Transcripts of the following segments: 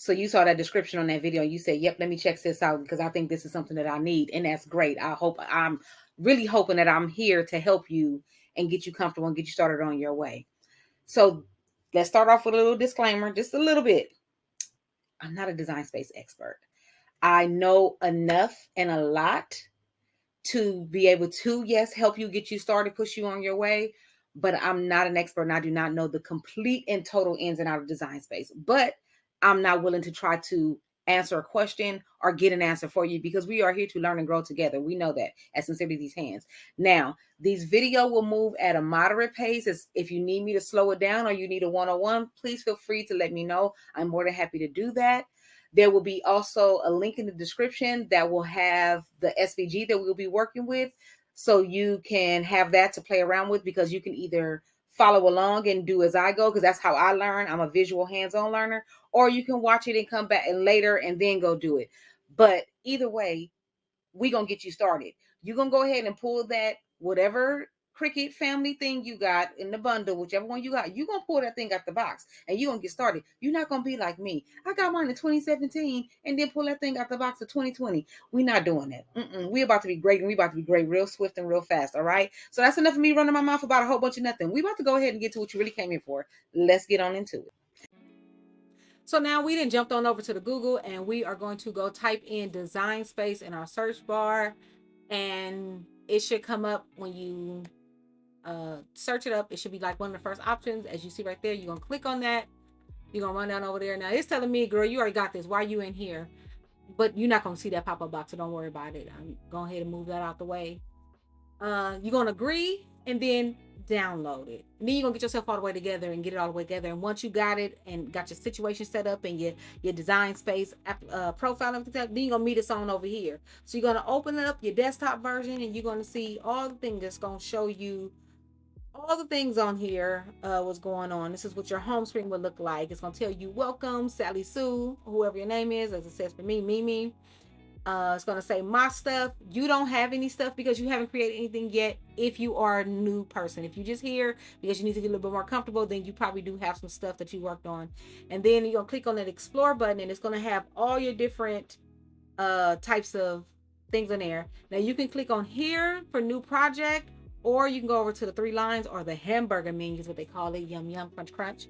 So you saw that description on that video and you said, yep, let me check this out because I think this is something that I need. And that's great. I'm really hoping that I'm here to help you and get you comfortable and get you started on your way. So let's start off with a little disclaimer, just a little bit. I'm not a design space expert. I know enough and a lot to be able to, yes, help you get you started, push you on your way. But I'm not an expert and I do not know the complete and total ins and out of design space. But I'm not willing to try to answer a question or get an answer for you because we are here to learn and grow together. We know that at Sincerely These Hands. Now, these video will move at a moderate pace. If you need me to slow it down or you need a one-on-one, please feel free to let me know. I'm more than happy to do that. There will be also a link in the description that will have the SVG that we'll be working with. So you can have that to play around with because you can either follow along and do as I go, because that's how I learn. I'm a visual hands-on learner. Or you can watch it and come back and later and then go do it. But either way, we're going to get you started. You're going to go ahead and pull that, whatever Cricut family thing you got in the bundle, whichever one you got, you're going to pull that thing out the box and you're going to get started. You're not going to be like me. I got mine in 2017 and then pull that thing out the box of 2020. We're not doing that. We're about to be great and we're about to be great real swift and real fast. All right. So that's enough of me running my mouth about a whole bunch of nothing. We're about to go ahead and get to what you really came in for. Let's get on into it. So now we done jumped on over to the Google and we are going to go type in design space in our search bar, and it should come up when you search it up. It should be like one of the first options. As you see right there, you're going to click on that. You're going to run down over there. Now it's telling me, girl, you already got this. Why are you in here? But you're not going to see that pop-up box, so don't worry about it. I'm going ahead and move that out the way. You're going to agree and then download it. And then you're gonna get yourself all the way together and get it all the way together. And once you got it and got your situation set up and your design space profile and everything, then you're gonna meet us on over here. So you're gonna open up your desktop version and you're gonna see all the things that's gonna show you all the things on here, what's going on. This is what your home screen would look like. It's gonna tell you welcome Sally Sue, whoever your name is, as it says for me, Mimi. It's going to say my stuff. You don't have any stuff because you haven't created anything yet. If you are a new person, if you just here because you need to get a little bit more comfortable, then you probably do have some stuff that you worked on. And then you're going to click on that explore button and it's going to have all your different types of things in there. Now you can click on here for new project, or you can go over to the 3 lines or the hamburger menu is what they call it. Yum, yum, crunch, crunch.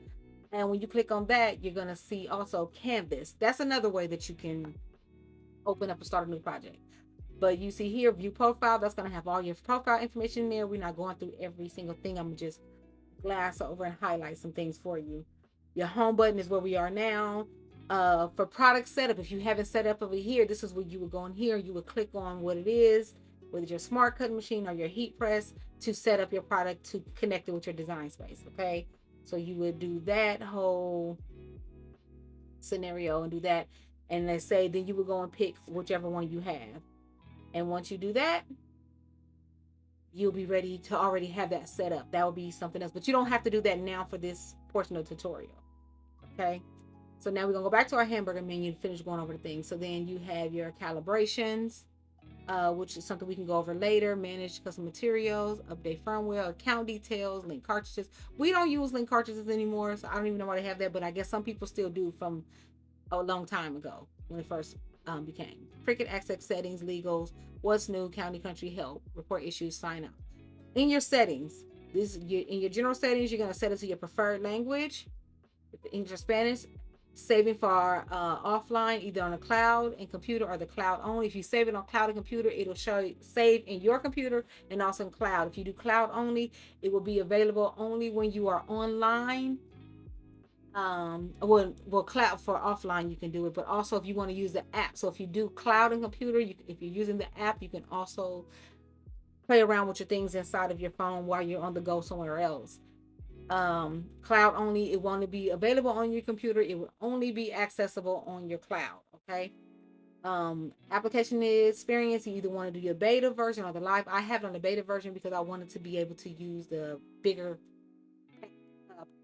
And when you click on that, you're going to see also canvas. That's another way that you can open up and start a new project. But you see here, view profile, that's going to have all your profile information in there. We're not going through every single thing. I'm going to just glass over and highlight some things for you. Your home button is where we are now. For product setup, if you haven't set up over here, this is where you would go in here. You would click on what it is, whether it's your smart cutting machine or your heat press, to set up your product to connect it with your design space. Okay, so you would do that whole scenario and do that. And let's say then you would go and pick whichever one you have. And once you do that, you'll be ready to already have that set up. That would be something else. But you don't have to do that now for this portion of the tutorial. Okay. So now we're going to go back to our hamburger menu and finish going over the things. So then you have your calibrations, which is something we can go over later. Manage custom materials, update firmware, account details, link cartridges. We don't use link cartridges anymore. So I don't even know why they have that. But I guess some people still do from a long time ago when it first became. Cricut access settings, legals, what's new, county, country, help, report issues, sign up. In your settings, in your general settings, you're going to set it to your preferred language, English or Spanish, saving for offline, either on the cloud and computer or the cloud only. If you save it on cloud and computer, it'll show you save in your computer and also in cloud. If you do cloud only, it will be available only when you are online. Well, cloud for offline you can do it, but also if you want to use the app. So if you do cloud and computer, if you're using the app, you can also play around with your things inside of your phone while you're on the go somewhere else. Cloud only, it won't be available on your computer. It will only be accessible on your cloud. Okay. Application experience, you either want to do your beta version or the live. I have it on the beta version because I wanted to be able to use the bigger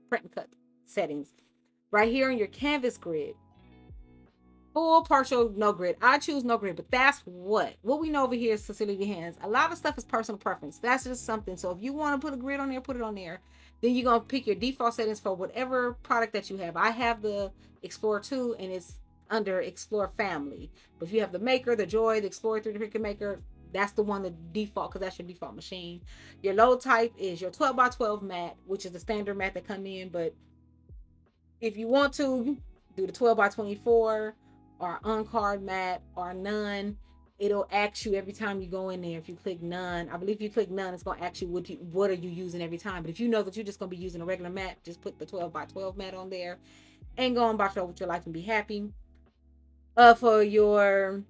print and cut settings. Right here in your canvas grid, full, partial, no grid. I choose no grid, but that's what we know over here is Sincerely Hands. A lot of stuff is personal preference. That's just something. So if you want to put a grid on there, put it on there. Then you're going to pick your default settings for whatever product that you have. I have the Explorer 2 and it's under Explore Family. But if you have the Maker, the Joy, the Explorer 3D Cricut Maker, that's the one, the default, because that's your default machine. Your load type is your 12 by 12 mat, which is the standard mat that come in. But if you want to do the 12 by 24 or on-card mat or none, it'll ask you every time you go in there. If you click none, I believe if you click none, it's going to ask you what are you using every time. But if you know that you're just going to be using a regular mat, just put the 12 by 12 mat on there and go on about your with your life and be happy. For your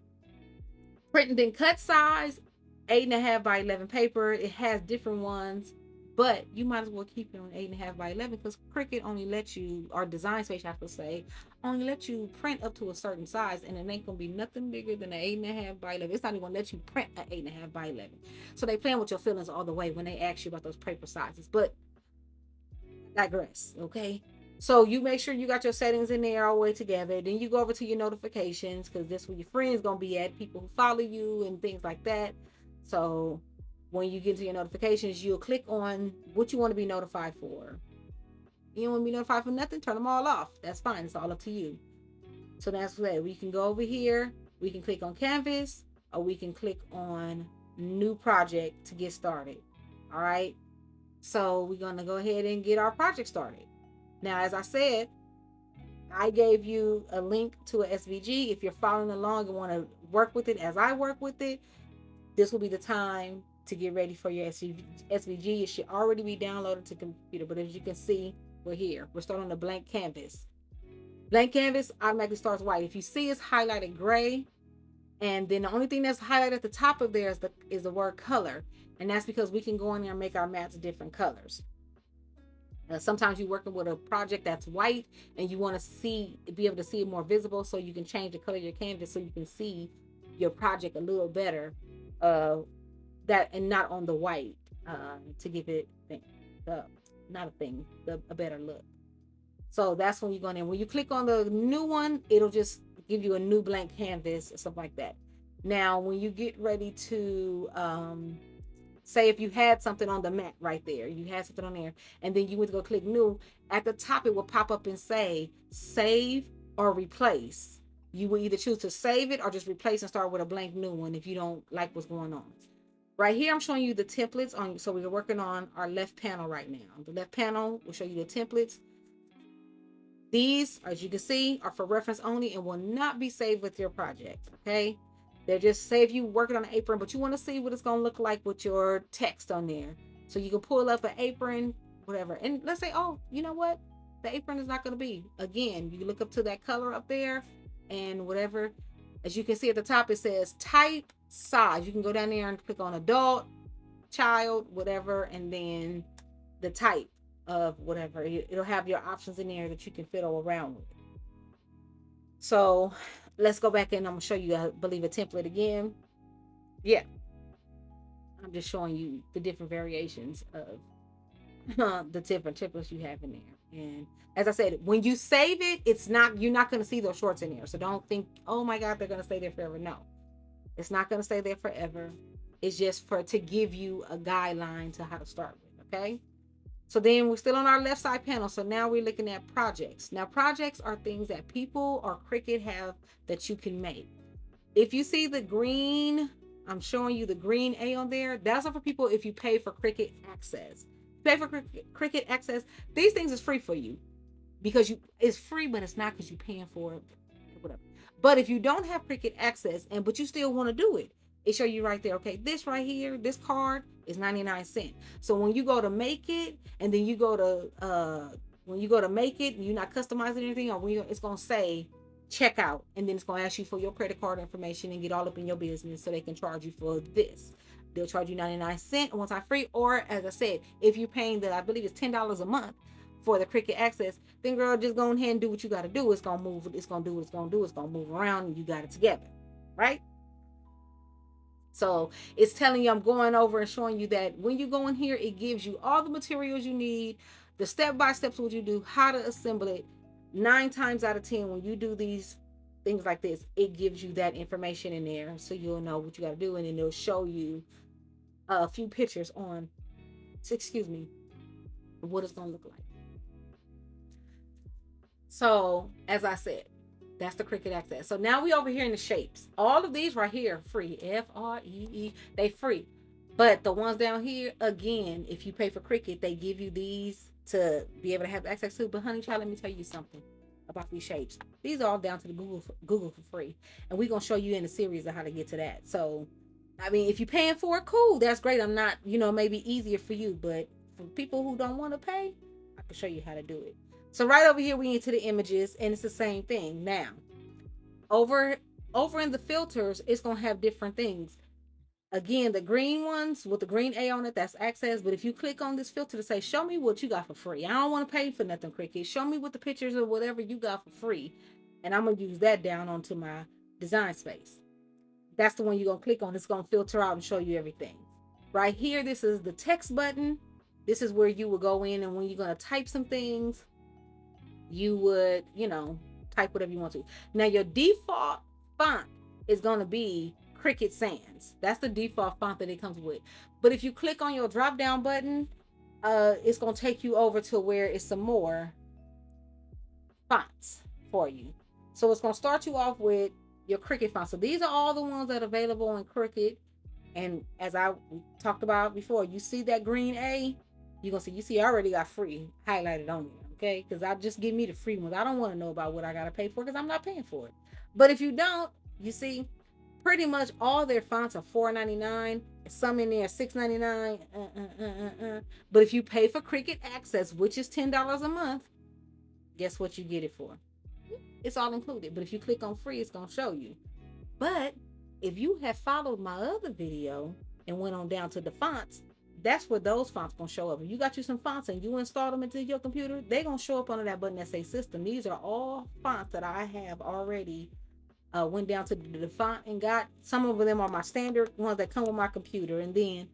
print and cut size, 8.5 by 11 paper. It has different ones, but you might as well keep it on 8.5 by 11 because Cricut only lets you, or Design Space, I have to say, only let you print up to a certain size, and it ain't gonna be nothing bigger than an 8.5 by 11. It's not even gonna let you print an 8.5 by 11. So they playing with your feelings all the way when they ask you about those paper sizes. But digress, okay? So you make sure you got your settings in there all the way together. Then you go over to your notifications, because this is where your friends gonna be at, people who follow you and things like that. So when you get to your notifications, you'll click on what you want to be notified for. You don't want to be notified for nothing, turn them all off. That's fine. It's all up to you. So that's what we can go over here. We can click on Canvas, or we can click on New Project to get started. All right. So we're going to go ahead and get our project started. Now, as I said, I gave you a link to a SVG. If you're following along and want to work with it as I work with it, this will be the time to get ready for your SVG. It should already be downloaded to computer, but as you can see, we're here. We're starting on a blank canvas. Blank canvas automatically starts white. If you see, it's highlighted gray, and then the only thing that's highlighted at the top of there is the word color, and that's because we can go in there and make our mats different colors. Sometimes you're working with a project that's white and you want to be able to see it more visible, so you can change the color of your canvas so you can see your project a little better, that and not on the white, to give it a better look. So that's when you go in. When you click on the new one, it'll just give you a new blank canvas or something like that. Now when you get ready to say, if you had something on the mat right there, you had something on there, and then you went to go click new, at the top it will pop up and say save or replace. You will either choose to save it or just replace and start with a blank new one if you don't like what's going on. Right here, I'm showing you the templates on. So we're working on our left panel right now. The left panel will show you the templates. These, as you can see, are for reference only and will not be saved with your project. Okay, they're just save you working on an apron, but you want to see what it's going to look like with your text on there. So you can pull up an apron, whatever, and let's say, oh, you know what, the apron is not going to be. Again, you look up to that color up there and whatever. As you can see at the top, it says type, size. You can go down there and click on adult, child, whatever, and then the type of whatever. It'll have your options in there that you can fiddle around with. So let's go back and I'm gonna show you, I believe, a template again. Yeah, I'm just showing you the different variations of the different templates you have in there. And as I said, when you save it, you're not going to see those shorts in there. So don't think, oh my God, they're going to stay there forever. No, it's not going to stay there forever. It's just to give you a guideline to how to start with. Okay. So then we're still on our left side panel. So now we're looking at projects. Now projects are things that people or Cricut have that you can make. If you see the green, I'm showing you the green A on there. That's for people if you pay for Cricut Access. Pay for Cricut Access. These things is free for you because it's free, but it's not because you're paying for it, whatever. But if you don't have Cricut Access but you still want to do it, it show you right there. Okay, this right here, this card is 99 cents. So when you go to make it, and then you go to make it, and you're not customizing anything, it's gonna say checkout, and then it's gonna ask you for your credit card information and get all up in your business so they can charge you for this. They'll charge you 99 cents one time free, or as I said, if you're paying I believe it's $10 a month for the Cricut Access, then girl, just go ahead and do what you got to do. It's gonna move. It's gonna do what it's gonna do. It's gonna move around, and you got it together, right? So it's telling you, I'm going over and showing you that when you go in here, it gives you all the materials you need, the step-by-steps what you do, how to assemble it. 9 times out of 10, when you do these things like this, it gives you that information in there, so you'll know what you got to do, and then it'll show you a few pictures on, what it's going to look like. So as I said, That's the Cricut Access. So now we over here in the shapes. All of these right here free. Free. They free. But the ones down here, again, if you pay for Cricut, they give you these to be able to have access to. But honey child, let me tell you something about these shapes. These are all down to the Google for free. And we're gonna show you in a series of how to get to that. So I mean, if you're paying for it, cool, that's great. I'm not, maybe easier for you, but for people who don't want to pay, I can show you how to do it. So right over here, we into the images, and it's the same thing. Now, over in the filters, it's gonna have different things. Again, the green ones with the green A on it, that's access. But if you click on this filter to say, show me what you got for free. I don't want to pay for nothing, Cricut. Show me what the pictures or whatever you got for free. And I'm going to use that down onto my design space. That's the one you're going to click on. It's going to filter out and show you everything. Right here, this is the text button. This is where you will go in, and when you're going to type some things, you would, type whatever you want to. Now, your default font is going to be Cricut Sans. That's the default font that it comes with. But if you click on your drop down button, it's going to take you over to where it's some more fonts for you. So it's going to start you off with your Cricut font. So these are all the ones that are available in Cricut. And as I talked about before, you see that green A, you're going to see, I already got free highlighted on there. Okay, because I just give me the free ones. I don't want to know about what I got to pay for because I'm not paying for it. But if you don't, you see, pretty much all their fonts are $4.99. Some in there are $6.99. But if you pay for Cricut Access, which is $10 a month, guess what you get it for? It's all included. But if you click on free, it's going to show you. But if you have followed my other video and went on down to the fonts, that's where those fonts going to show up. If you got you some fonts and you install them into your computer, they're going to show up under that button that says system. These are all fonts that I have already went down to the font and got. Some of them are my standard ones that come with my computer, and then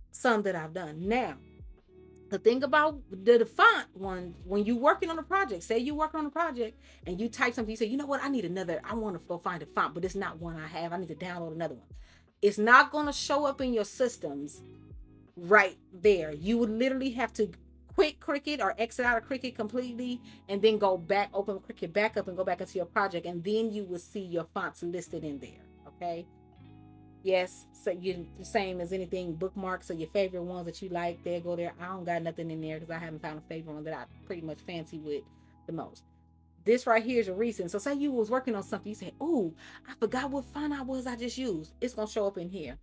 some that I've done. Now, the thing about the font one, when you're working on a project, say you work on a project and you type something, you say, you know what, I want to go find a font, but it's not one I have. I need to download another one. It's not going to show up in your systems right there. You would literally have to quit Cricut or exit out of Cricut completely and then go back, open Cricut back up and go back into your project, and then you will see your fonts listed in there. Okay, yes, so you're the same as anything bookmarks or your favorite ones that you like, they'll go there. I don't got nothing in there because I haven't found a favorite one that I pretty much fancy with the most. This right here is a recent. So say you was working on something, you say, oh, I forgot what font I just used. It's gonna show up in here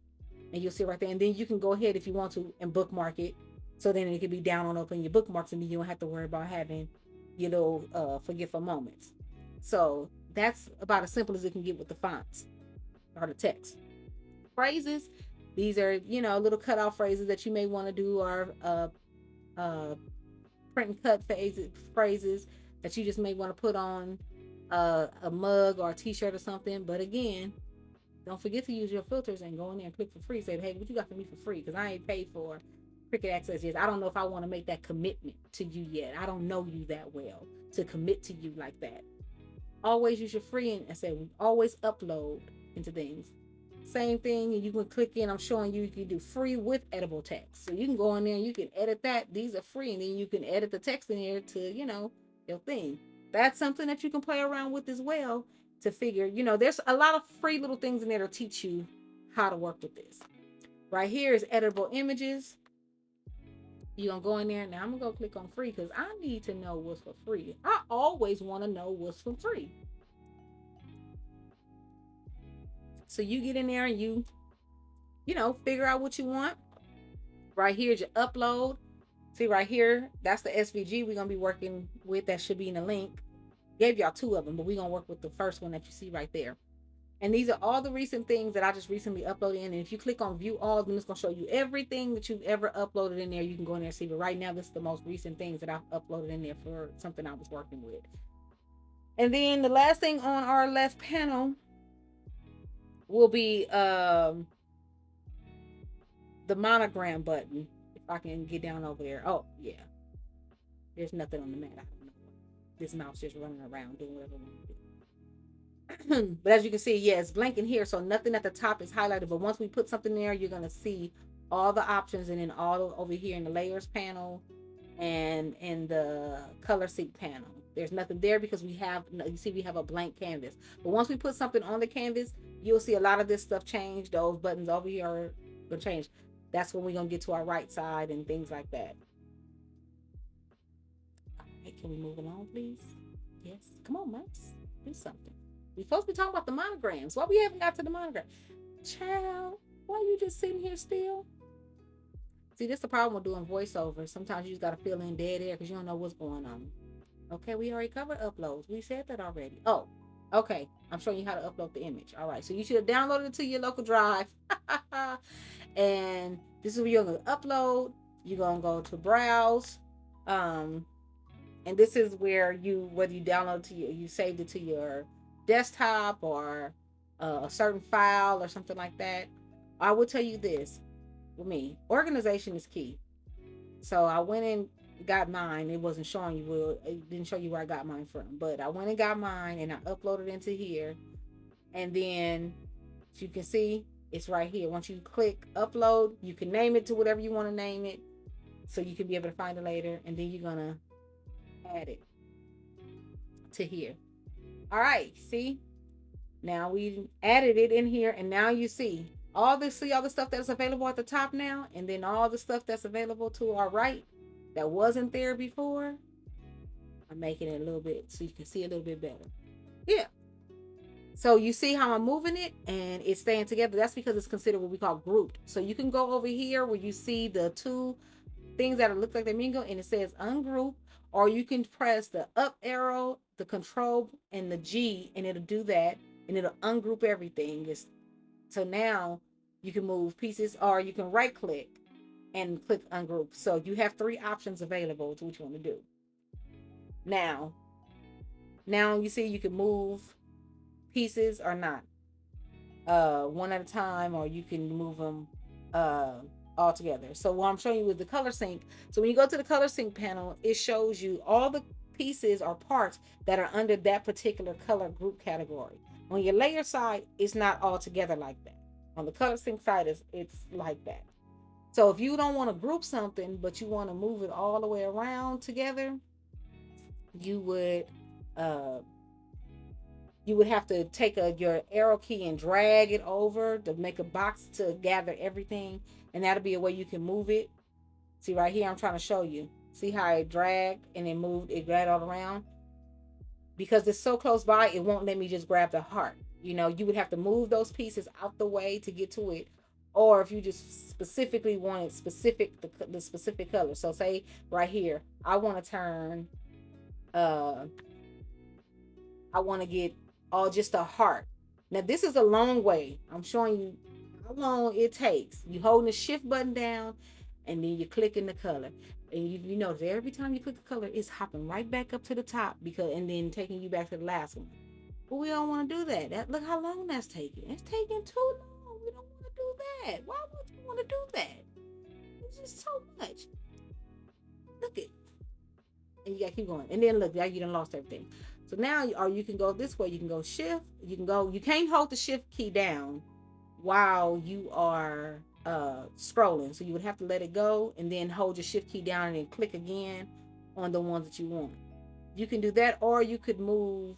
and you'll see right there. And then you can go ahead if you want to and bookmark it. So then it can be down on up in your bookmarks, and then you don't have to worry about having your little forgetful moments. So that's about as simple as it can get with the fonts or the text. Phrases, these are, little cutoff phrases that you may want to do, or print and cut phrases that you just may want to put on a mug or a t-shirt or something. But again, don't forget to use your filters and go in there and click for free. Say, hey, what you got for me for free? Because I ain't paid for Cricut Access yet. I don't know if I want to make that commitment to you yet. I don't know you that well to commit to you like that. Always use your free, and say always upload into things. Same thing, and you can click in. I'm showing you can do free with editable text. So you can go in there and you can edit that. These are free, and then you can edit the text in there to, your thing. That's something that you can play around with as well to figure, there's a lot of free little things in there to teach you how to work with this. Right here is editable images. You're going to go in there. Now I'm going to go click on free because I need to know what's for free. I always want to know what's for free. So you get in there and you figure out what you want. Right here is your upload. See right here, that's the SVG we're going to be working with. That should be in the link. Gave y'all two of them, but we're going to work with the first one that you see right there. And these are all the recent things that I just recently uploaded in. And if you click on view all, then it's going to show you everything that you've ever uploaded in there. You can go in there and see. But right now, this is the most recent things that I've uploaded in there for something I was working with. And then the last thing on our left panel will be the monogram button. If I can get down over there. Oh, yeah. There's nothing on the mat. I don't know. This mouse just running around doing whatever I want to do. But as you can see, yeah, it's blank in here, so nothing at the top is highlighted. But once we put something there, you're going to see all the options, and then all over here in the layers panel and in the color seat panel. There's nothing there because we have, you see, we have a blank canvas. But once we put something on the canvas, you'll see a lot of this stuff change. Those buttons over here are gonna change. That's when we're gonna get to our right side and things like that. All right, can we move along, please? Yes. Come on, Max. Do something. We're supposed to be talking about the monograms. Why we haven't got to the monogram? Child, why you just sitting here still? See, this is the problem with doing voiceover. Sometimes you just gotta fill in dead air because you don't know what's going on. Okay, we already covered uploads. We said that already. Oh, okay. I'm showing you how to upload the image. All right, so you should have downloaded it to your local drive. And this is where you're gonna upload. You're gonna go to browse. And this is where whether you download to you saved it to your desktop or a certain file or something like that. I will tell you this, with me, organization is key. So I went and got mine. It wasn't showing you, it didn't show you where I got mine from, but I went and got mine and I uploaded into here. And then, as you can see, it's right here. Once you click upload, you can name it to whatever you want to name it, so you can be able to find it later. And then you're gonna add it to here. All right, see, now we added it in here, and now you see all the stuff that's available at the top now, and then all the stuff that's available to our right that wasn't there before. I'm making it a little bit so you can see a little bit better. Yeah. So you see how I'm moving it and it's staying together. That's because it's considered what we call grouped. So you can go over here where you see the two things that look like the mingo and it says ungroup, or you can press the up arrow, the control, and the G, and it'll do that, and it'll ungroup everything. So now you can move pieces, or you can right click and click ungroup. So you have 3 options available to what you want to do. Now you see you can move pieces or not, one at a time, or you can move them all together. So what I'm showing you is the color sync. So when you go to the color sync panel, it shows you all the pieces or parts that are under that particular color group category. On your layer side, it's not all together like that. On the color sync side, it's like that. So if you don't want to group something, but you want to move it all the way around together, you would have to take your arrow key and drag it over to make a box to gather everything, and that'll be a way you can move it. See right here, I'm trying to show you. See how it dragged and it moved, it dragged all around? Because it's so close by, it won't let me just grab the heart. You would have to move those pieces out the way to get to it. Or if you just specifically wanted the specific color. So say right here, I want to turn, I want to get just a heart. Now this is a long way. I'm showing you how long it takes. You holding the shift button down and then you clicking the color. And you notice every time you click the color, it's hopping right back up to the top and then taking you back to the last one. But we don't want to do that. Look how long that's taking. It's taking too long. We don't want to do that. Why would you want to do that? It's just so much. Look it. And you gotta keep going. And then look, now you done lost everything. So now, or you can go this way. You can go shift. You can't hold the shift key down while you are scrolling. So you would have to let it go and then hold your shift key down and then click again on the ones that you want. You can do that, or you could move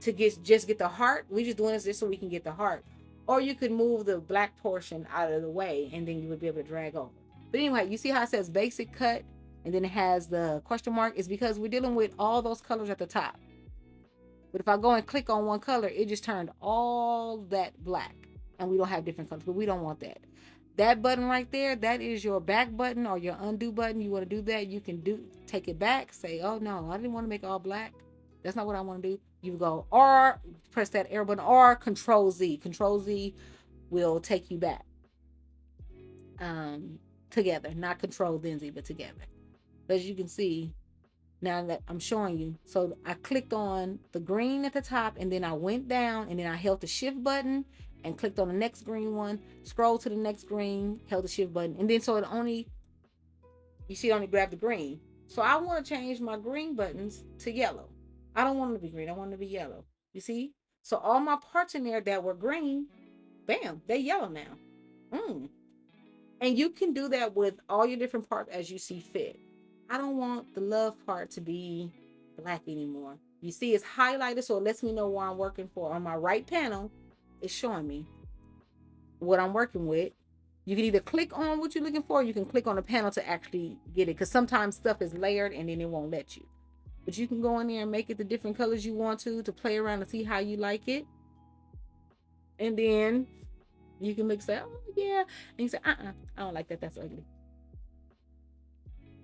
to just get the heart. We're just doing this just so we can get the heart. Or you could move the black portion out of the way and then you would be able to drag over. But anyway, you see how it says basic cut and then it has the question mark? It's because we're dealing with all those colors at the top. But if I go and click on one color, it just turned all that black. And we don't have different colors, but we don't want that. That button right there, that is your back button or your undo button. You want to do that, you can take it back, say, oh no, I didn't want to make it all black. That's not what I want to do. You go R, press that arrow button, or Control Z. Control Z will take you back together, not Control then Z, but together. As you can see, now that I'm showing you, so I clicked on the green at the top and then I went down and then I held the shift button and clicked on the next green one, scroll to the next green, held the shift button, and then so it only grabbed the green. So I want to change my green buttons to yellow. I don't want them to be green, I want them to be yellow. You see? So all my parts in there that were green, bam, they're yellow now. And you can do that with all your different parts as you see fit. I don't want the love part to be black anymore. You see it's highlighted, so it lets me know where I'm working for. On my right panel, it's showing me what I'm working with. You can either click on what you're looking for, or you can click on the panel to actually get it, because sometimes stuff is layered and then it won't let you. But you can go in there and make it the different colors you want to play around and see how you like it. And then you can look, say, oh yeah, and you say, I don't like that, that's ugly.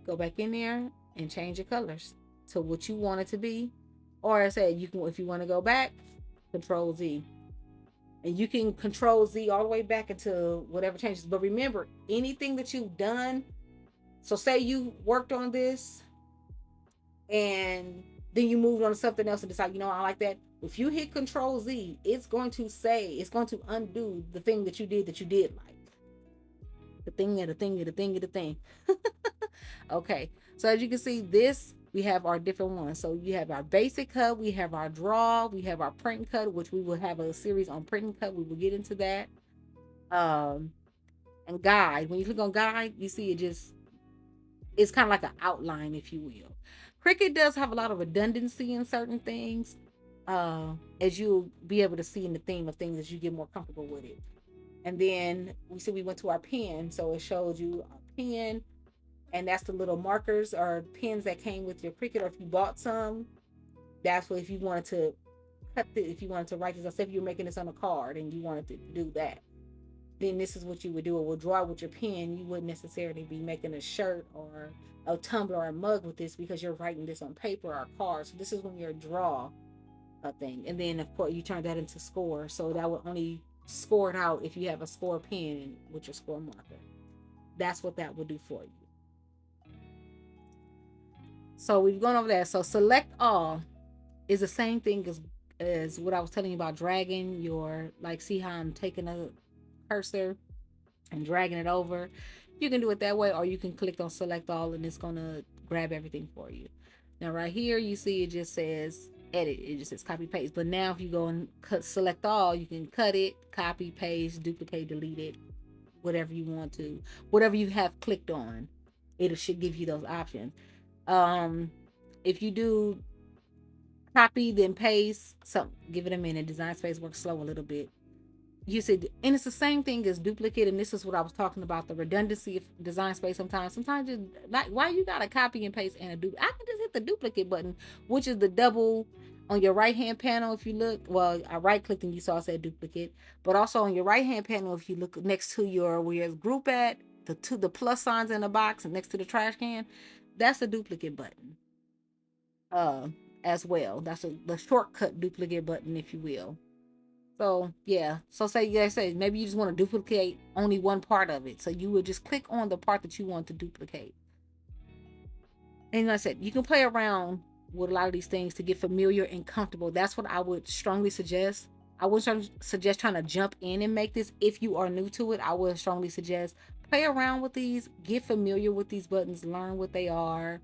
Go back in there and change your colors to what you want it to be. Or I said, you can, if you want to go back, Control Z. And you can Control Z all the way back into whatever changes. But remember, anything that you've done, so say you worked on this and then you moved on to something else and decide, I like that. If you hit Control Z, it's going to undo the thing that you did like. The thing. Okay. So as you can see, we have our different ones. So you have our basic cut, we have our draw, we have our print and cut, which we will have a series on print and cut. We will get into that. And guide. When you click on guide, you see it's kind of like an outline, if you will. Cricut does have a lot of redundancy in certain things, as you'll be able to see in the theme of things as you get more comfortable with it. And then we went to our pen, so it showed you our pen, and that's the little markers or pens that came with your Cricut, or if you bought some, that's what, if you wanted to if you wanted to write this, let's say if you're making this on a card and you wanted to do that, then this is what you would do. It will draw with your pen. You wouldn't necessarily be making a shirt or a tumbler or a mug with this, because you're writing this on paper or card. So this is when you draw a thing. And then of course you turn that into score. So that would only score it out if you have a score pen with your score marker. That's what that would do for you. So we've gone over that. So select all is the same thing as what I was telling you about dragging your, like, see how I'm taking a cursor and dragging it over. You can do it that way, or you can click on select all and it's gonna grab everything for you. Now right here you see it just says edit, it just says copy paste. But now if you go and select all, you can cut it, copy, paste, duplicate, delete it, whatever you want to, whatever you have clicked on, it should give you those options. If you do copy then paste, so give it a minute. Design Space works slow a little bit. You said, and it's the same thing as duplicate, and this is what I was talking about, the redundancy of Design Space. Sometimes just like, why you gotta copy and paste and a duplicate? I can just hit the duplicate button, which is the double on your right hand panel. If you look, well, I right clicked and you saw it said duplicate, but also on your right hand panel, if you look next to your where your group at, the plus signs in the box and next to the trash can, that's a duplicate button. As well, that's the shortcut duplicate button, if you will. So yeah, so say maybe you just want to duplicate only one part of it, so you would just click on the part that you want to duplicate. And like I said, you can play around with a lot of these things to get familiar and comfortable. That's what I would strongly suggest. I would suggest trying to jump in and make this. If you are new to it, I would strongly suggest play around with these, get familiar with these buttons, learn what they are.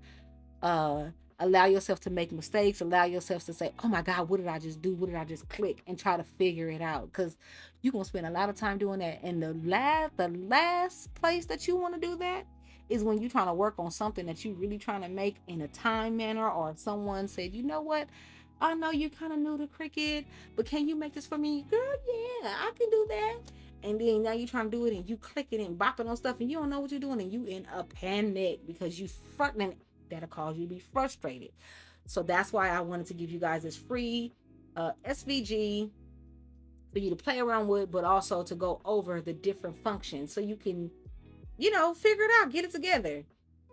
Allow yourself to make mistakes, allow yourself to say, oh my God, what did I just do? What did I just click? And try to figure it out, because you're going to spend a lot of time doing that. And the last place that you want to do that is when you're trying to work on something that you're really trying to make in a time manner, or someone said, you know what, I know you're kind of new to Cricut, but can you make this for me? Girl, yeah, I can do that. And then now you're trying to do it and you click it and bopping on stuff and you don't know what you're doing, and you in a panic because you frightening. That'll cause you to be frustrated. So that's why I wanted to give you guys this free SVG for you to play around with, but also to go over the different functions so you can, figure it out, get it together,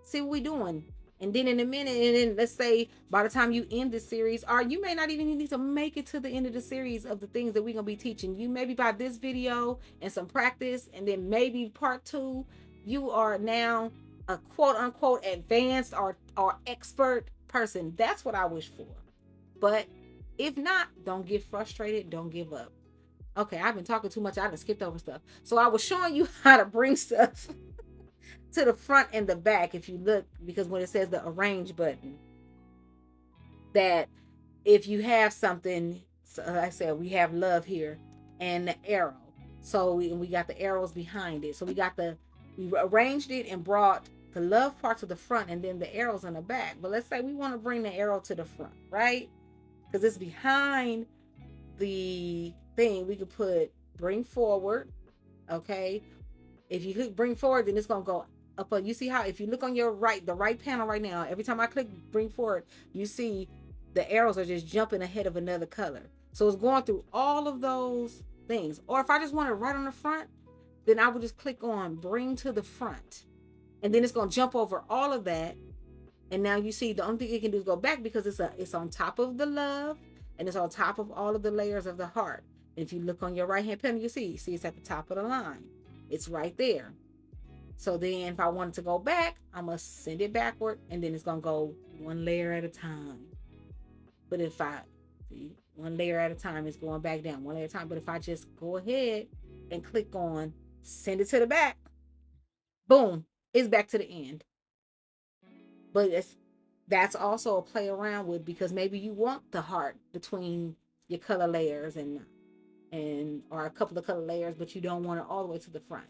see what we're doing. And then in a minute, and then let's say by the time you end this series, or you may not even need to make it to the end of the series of the things that we're going to be teaching you, maybe by this video and some practice, and then maybe part 2, you are now a quote unquote advanced or expert person. That's what I wish for. But if not, don't get frustrated, don't give up. Okay, I've been talking too much. I done skipped over stuff. So I was showing you how to bring stuff to the front and the back. If you look, because when it says the arrange button, that if you have something, so like I said, we have love here and the arrow. So we got the arrows behind it. So we arranged it and brought the love part to the front and then the arrows in the back. But let's say we want to bring the arrow to the front, right? Because it's behind the thing. We could put bring forward, okay? If you click bring forward, then it's gonna go up on, you see how if you look on your right, the right panel right now, every time I click bring forward, you see the arrows are just jumping ahead of another color. So it's going through all of those things. Or if I just want it right on the front, then I would just click on bring to the front. And then it's gonna jump over all of that. And now you see the only thing it can do is go back because it's on top of the love and it's on top of all of the layers of the heart. And if you look on your right hand panel, you see it's at the top of the line. It's right there. So then if I wanted to go back, I must send it backward and then it's gonna go one layer at a time. But if I see one layer at a time, it's going back down one layer at a time. But if I just go ahead and click on send it to the back, boom, it's back to the end. But that's also a play around with, because maybe you want the heart between your color layers and or a couple of color layers, but you don't want it all the way to the front.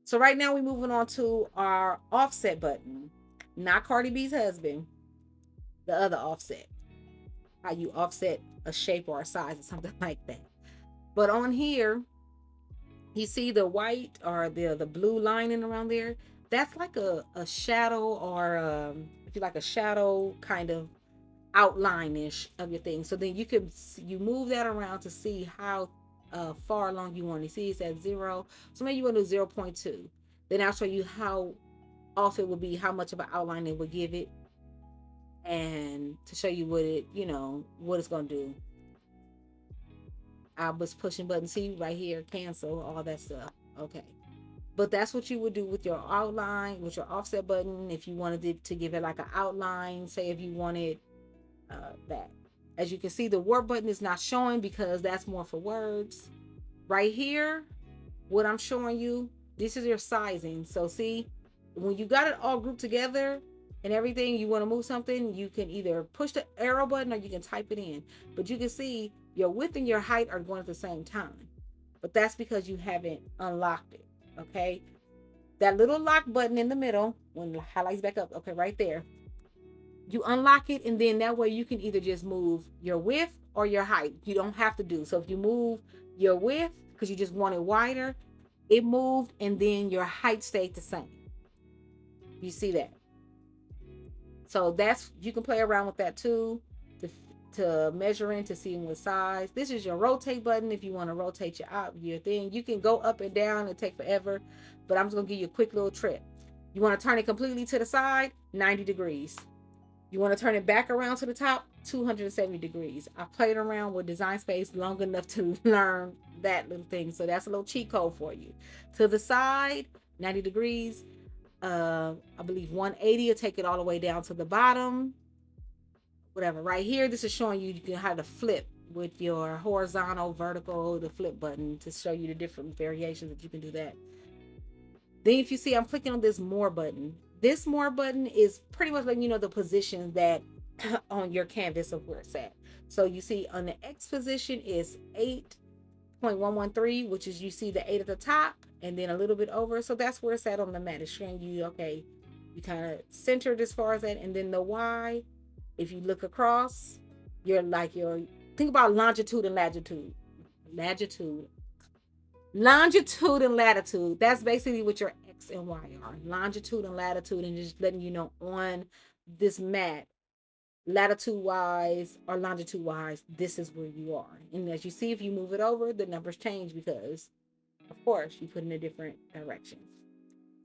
So right now we're moving on to our offset button, not Cardi B's husband, the other offset. How you offset a shape or a size or something like that. But on here, you see the white or the blue lining around there. That's like a shadow, or if you like a shadow kind of outline-ish of your thing. So then you move that around to see how far along you want to see. It's at 0, so maybe you want to do 0.2. Then I'll show you how off it would be, how much of an outline it would give it, and to show you what it's gonna do. I was pushing button, see right here, cancel, all that stuff. Okay, but that's what you would do with your outline, with your offset button. If you wanted it to give it like an outline, say if you wanted that. As you can see, the warp button is not showing because that's more for words. Right here, what I'm showing you, this is your sizing. So see, when you got it all grouped together and everything, you want to move something, you can either push the arrow button or you can type it in. But you can see your width and your height are going at the same time. But that's because you haven't unlocked it, okay? That little lock button in the middle, when the highlights back up, okay, right there, you unlock it, and then that way you can either just move your width or your height. You don't have to do. So if you move your width because you just want it wider, it moved, and then your height stayed the same. You see that? So that's, you can play around with that too, to measure in, to see what size. This is your rotate button if you want to rotate your thing. You can go up and down and take forever, but I'm just gonna give you a quick little trick. You want to turn it completely to the side, 90 degrees. You want to turn it back around to the top, 270 degrees. I played around with Design Space long enough to learn that little thing. So that's a little cheat code for you. To the side, 90 degrees. I believe 180 will take it all the way down to the bottom. Whatever. Right here, this is showing you can how to flip with your horizontal, vertical, the flip button to show you the different variations that you can do that. Then if you see, I'm clicking on this more button. This more button is pretty much letting you know the position that on your canvas of where it's at. So you see on the X position is 8.113, which is, you see the 8 at the top and then a little bit over. So that's where it's at on the mat. It's showing you, okay, you kind of centered as far as that. And then the Y, if you look across, think about longitude and latitude. Longitude and latitude. That's basically what your X and Y are. Longitude and latitude, and just letting you know on this mat, latitude wise or longitude wise, this is where you are. And as you see, if you move it over, the numbers change because, of course, you put in a different direction.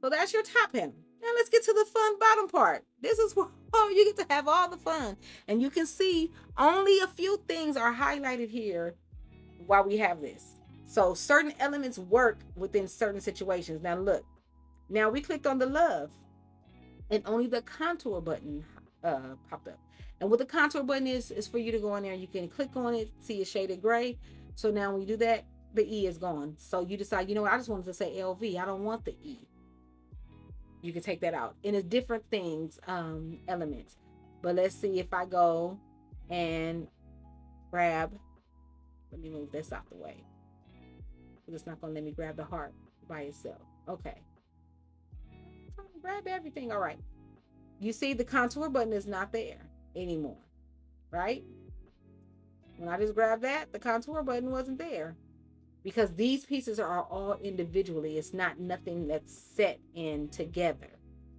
So that's your top panel. Now let's get to the fun bottom part. This is where you get to have all the fun. And you can see only a few things are highlighted here while we have this. So certain elements work within certain situations. Now look, now we clicked on the love and only the contour button popped up. And what the contour button is for you to go in there. You can click on it, see it's shaded gray. So now when you do that, the E is gone. So you decide, you know what, I just wanted to say LV. I don't want the E. You can take that out. And it's different things, elements. But let's see if I go and grab, let me move this out the way. It's not going to let me grab the heart by itself. Okay. grab everything. All right. You see the contour button is not there anymore, right? When I just grabbed that, the contour button wasn't there because these pieces are all individually. It's not nothing that's set in together.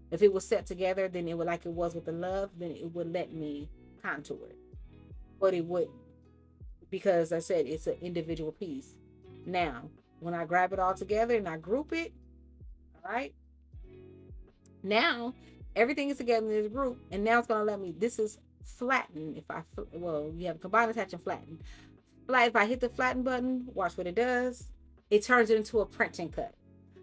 If it was set together, then it would, like it was with the love, then it would let me contour it. But it wouldn't, because I said it's an individual piece. Now, when I grab it all together and I group it, all right, now everything is together in this group, and now it's gonna let me. This is flatten. If I you have combine, attach, and flatten. Like if I hit the flatten button, watch what it does. It turns it into a print and cut.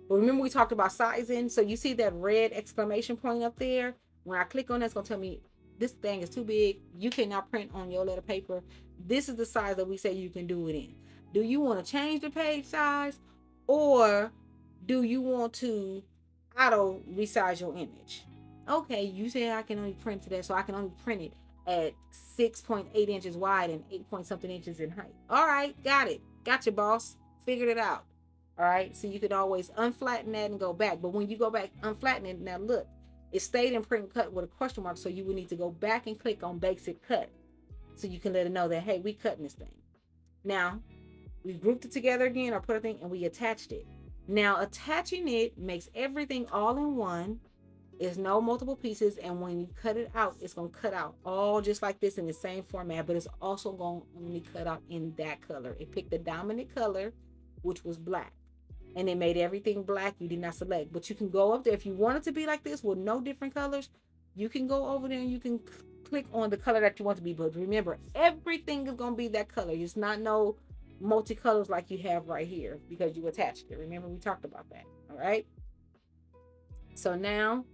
But remember we talked about sizing. So you see that red exclamation point up there? When I click on that, it's gonna tell me this thing is too big. You cannot print on your letter paper. This is the size that we say you can do it in. Do you want to change the page size, or do you want to auto resize your image? Okay, you say I can only print to that, so I can only print it at 6.8 inches wide and 8 point something inches in height. All right, got it. Got you, boss. Figured it out. All right, so you could always unflatten that and go back. But when you go back, unflatten it, now look, it stayed in print and cut with a question mark, so you would need to go back and click on basic cut so you can let it know that, hey, we cutting this thing. Now, we grouped it together again, or put a thing, and we attached it. Now, attaching it makes everything all in one. It's no multiple pieces, and when you cut it out, it's going to cut out all just like this in the same format, but it's also going to only cut out in that color. It picked the dominant color, which was black, and it made everything black. You did not select, but you can go up there if you want it to be like this with no different colors. You can go over there and you can click on the color that you want to be, but remember, everything is going to be that color. It's not no multicolors like you have right here because you attached it. Remember, we talked about that. All right, so now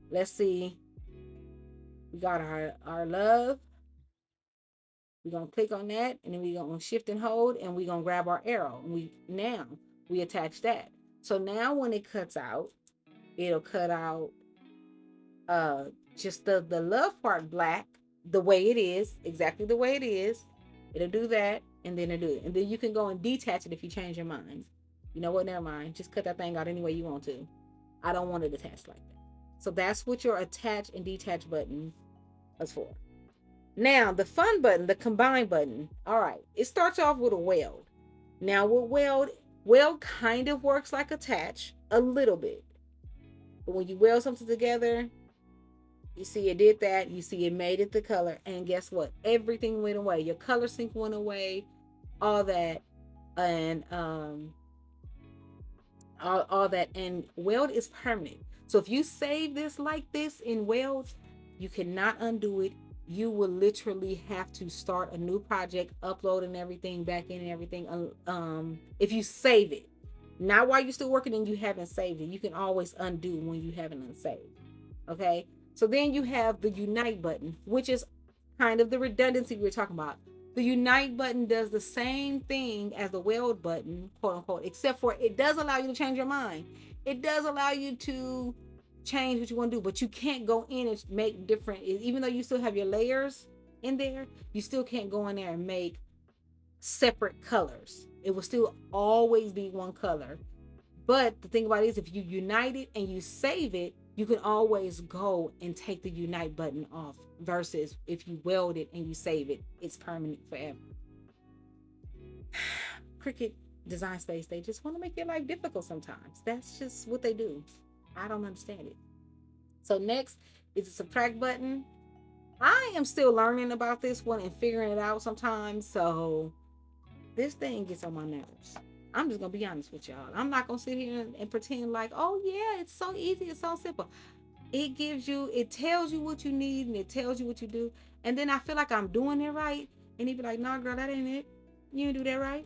let's see. We got our love. We're gonna click on that, and then we're gonna shift and hold, and we're gonna grab our arrow. And we attach that. So now when it cuts out, it'll cut out just the love part black, the way it is, exactly the way it is. It'll do that, and then it'll do it. And then you can go and detach it if you change your mind. You know what? Never mind. Just cut that thing out any way you want to. I don't want it attached like that. So that's what your attach and detach button is for. Now, the fun button, the combine button. All right. It starts off with a weld. Now, with weld kind of works like attach a little bit. But when you weld something together, you see it did that. You see it made it the color. And guess what? Everything went away. Your color sync went away. All that. And all that. And weld is permanent. So if you save this like this in weld, you cannot undo it. You will literally have to start a new project, uploading everything back in and everything. If you save it, not while you're still working and you haven't saved it, you can always undo when you haven't unsaved. Okay. So then you have the unite button, which is kind of the redundancy we were talking about. The unite button does the same thing as the weld button, quote unquote, except for it does allow you to change your mind. It does allow you to change what you want to do, but you can't go in and make different, even though you still have your layers in there, you still can't go in there and make separate colors. It will still always be one color. But the thing about it is, if you unite it and you save it, you can always go and take the unite button off, versus if you weld it and you save it, it's permanent forever. Cricut Design Space, they just want to make your life difficult sometimes. That's just what they do. I don't understand it. So next is the subtract button. I am still learning about this one and figuring it out sometimes. So this thing gets on my nerves. I'm just going to be honest with y'all. I'm not going to sit here and pretend like, oh yeah, it's so easy. It's so simple. It tells you what you need, and it tells you what you do. And then I feel like I'm doing it right. And he'd be like, nah, girl, that ain't it. You didn't do that right.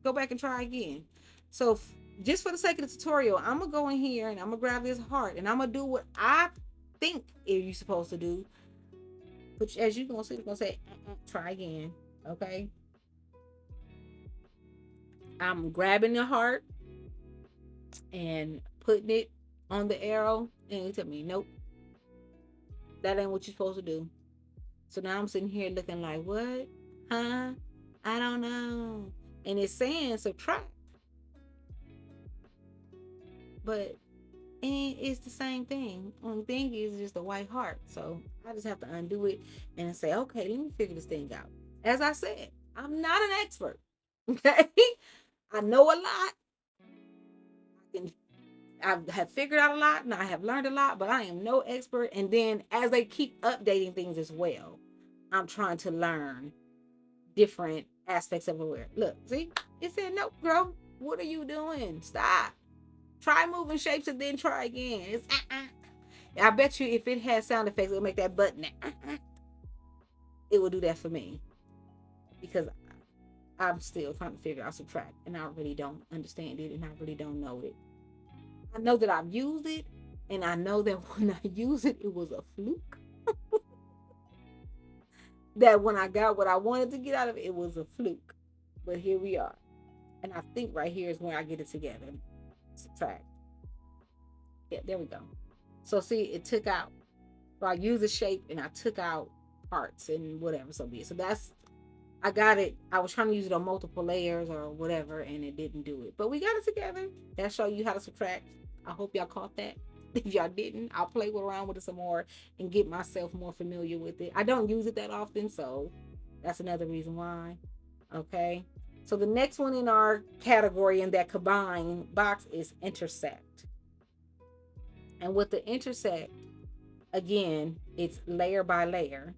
Go back and try again. So just for the sake of the tutorial, I'm going to go in here and I'm going to grab this heart, and I'm going to do what I think you're supposed to do. But as you're going to see, it's going to say, try again. Okay. I'm grabbing the heart and putting it on the arrow, and it tell me, nope, that ain't what you're supposed to do. So now I'm sitting here looking like, what? Huh? I don't know. And it's saying subtract. But And it's the same thing. Only thing is just a white heart. So I just have to undo it and say, okay, let me figure this thing out. As I said, I'm not an expert. Okay. I know a lot. I have figured out a lot and I have learned a lot, but I am no expert. And then as they keep updating things as well, I'm trying to learn different aspects of it. Look, see, it said, nope, girl, what are you doing? Stop. Try moving shapes and then try again. It's I bet you if it has sound effects, it'll make that button. It will do that for me because I'm still trying to figure out subtract, and I really don't understand it, and I really don't know it. I know that I've used it, and I know that when I use it, it was a fluke. That when I got what I wanted to get out of it, it was a fluke. But here we are, and I think right here is where I get it together. Subtract. Yeah, there we go. So see, it took out. So I used the shape and I took out parts and whatever so be it. So that's, I got it. I was trying to use it on multiple layers or whatever, and it didn't do it. But we got it together. That show you how to subtract. I hope y'all caught that. If y'all didn't, I'll play around with it some more and get myself more familiar with it. I don't use it that often, so that's another reason why. Okay. So the next one in our category in that combine box is intersect. And with the intersect, again, it's layer by layer.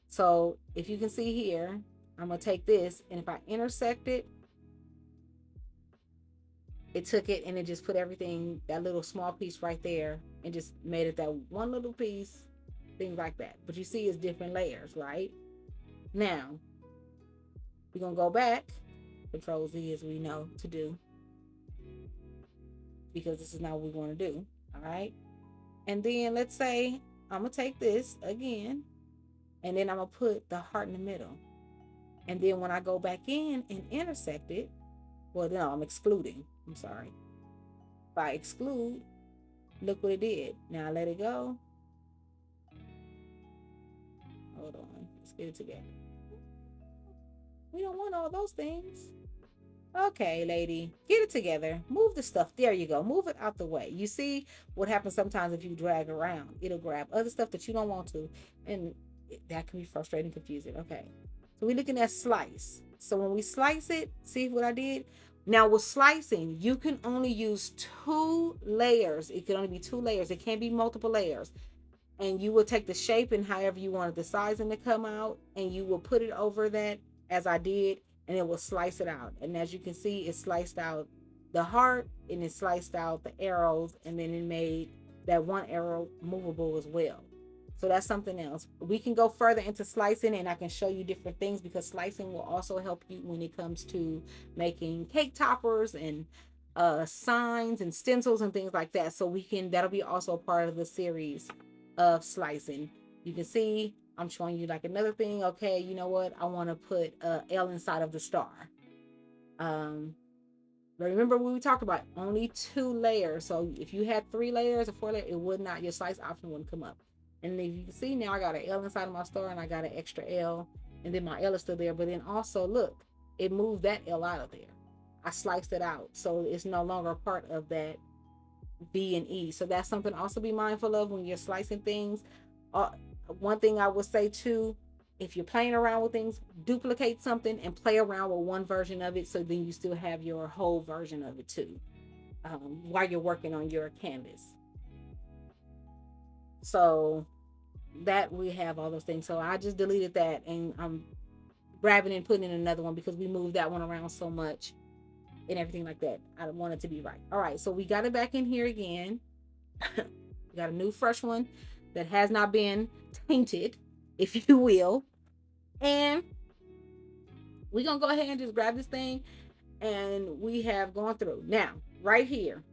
So if you can see here, I'm going to take this, and if I intersect it, it took it and it just put everything, that little small piece right there, and just made it that one little piece, things like that. But you see it's different layers, right? Now, we're going to go back, Control Z as we know to do, because this is not what we want to do, all right? And then let's say I'm going to take this again, and then I'm going to put the heart in the middle. And then when I go back in and intersect it, well, no, I'm excluding. I'm sorry. If I exclude, look what it did. Now I let it go. Hold on. Let's get it together. We don't want all those things. Okay, lady, get it together. Move the stuff. There you go. Move it out the way. You see what happens sometimes if you drag around. It'll grab other stuff that you don't want to. And that can be frustrating, confusing. Okay. So we're looking at slice. So when we slice it, see what I did? Now with slicing, you can only use 2 layers. It can only be 2 layers. It can't be multiple layers. And you will take the shape and however you wanted the sizing to come out, and you will put it over that as I did, and it will slice it out. And as you can see, it sliced out the heart and it sliced out the arrows, and then it made that one arrow movable as well. So that's something else. We can go further into slicing, and I can show you different things, because slicing will also help you when it comes to making cake toppers and signs and stencils and things like that. So that'll be also part of the series of slicing. You can see I'm showing you like another thing. Okay, you know what? I want to put a L inside of the star. But remember what we talked about, only 2 layers. So if you had 3 layers or 4 layers, it would not, your slice option wouldn't come up. And if you can see now, I got an L inside of my star and I got an extra L, and then my L is still there. But then also look, it moved that L out of there. I sliced it out, so it's no longer a part of that B and E. So that's something also be mindful of when you're slicing things. One thing I would say too, if you're playing around with things, duplicate something and play around with one version of it, so then you still have your whole version of it too, while you're working on your canvas. So that we have all those things. So I just deleted that, and I'm grabbing and putting in another one because we moved that one around so much and everything like that. I don't want it to be right. All right, so we got it back in here again. We got a new fresh one that has not been tainted, if you will. And we're going to go ahead and just grab this thing, and we have gone through. Now, right here,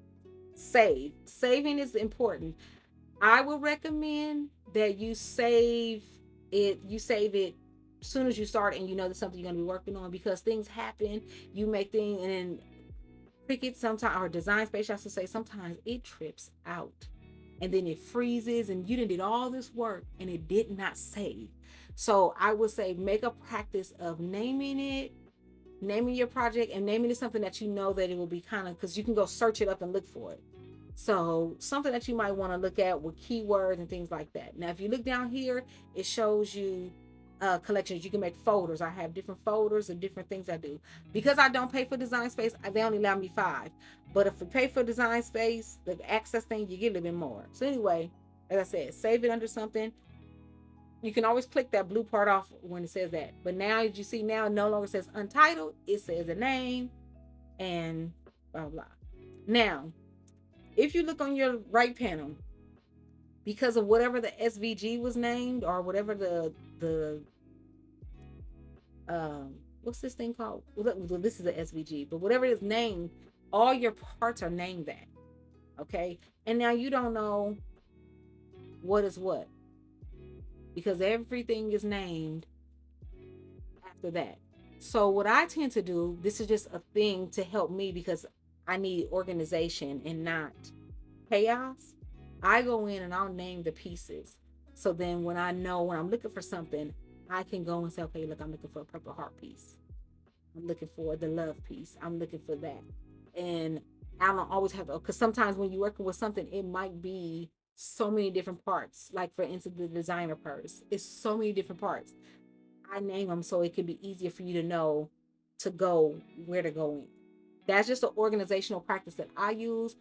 save. Saving is important. I would recommend that you save it as soon as you start and you know there's something you're going to be working on, because things happen. You make things, and then Cricut sometimes, or Design Space, I should say, sometimes it trips out. And then it freezes, and you did all this work and it did not save. So I would say make a practice of naming your project, and naming it something that you know that it will be kind of, because you can go search it up and look for it. So something that you might want to look at with keywords and things like that. Now, if you look down here, it shows you collections. You can make folders. I have different folders of different things I do. Because I don't pay for design space, they only allow me 5. But if you pay for design space, the access thing, you get a little bit more. So anyway, as I said, save it under something. You can always click that blue part off when it says that. But now, as you see now, it no longer says untitled. It says a name and blah, blah. Now, if you look on your right panel, because of whatever the SVG was named, or whatever the what's this thing called? Well, this is a SVG, but whatever it is named, all your parts are named that. Okay, and now you don't know what is what, because everything is named after that. So what I tend to do, this is just a thing to help me because I need organization and not chaos. I go in and I'll name the pieces. So then when I know when I'm looking for something, I can go and say, okay, look, I'm looking for a purple heart piece. I'm looking for the love piece. I'm looking for that. And I don't always have to, because sometimes when you're working with something, it might be so many different parts. Like for instance, the designer purse. It's so many different parts. I name them so it can be easier for you to know to go where to go in. That's just an organizational practice that I use.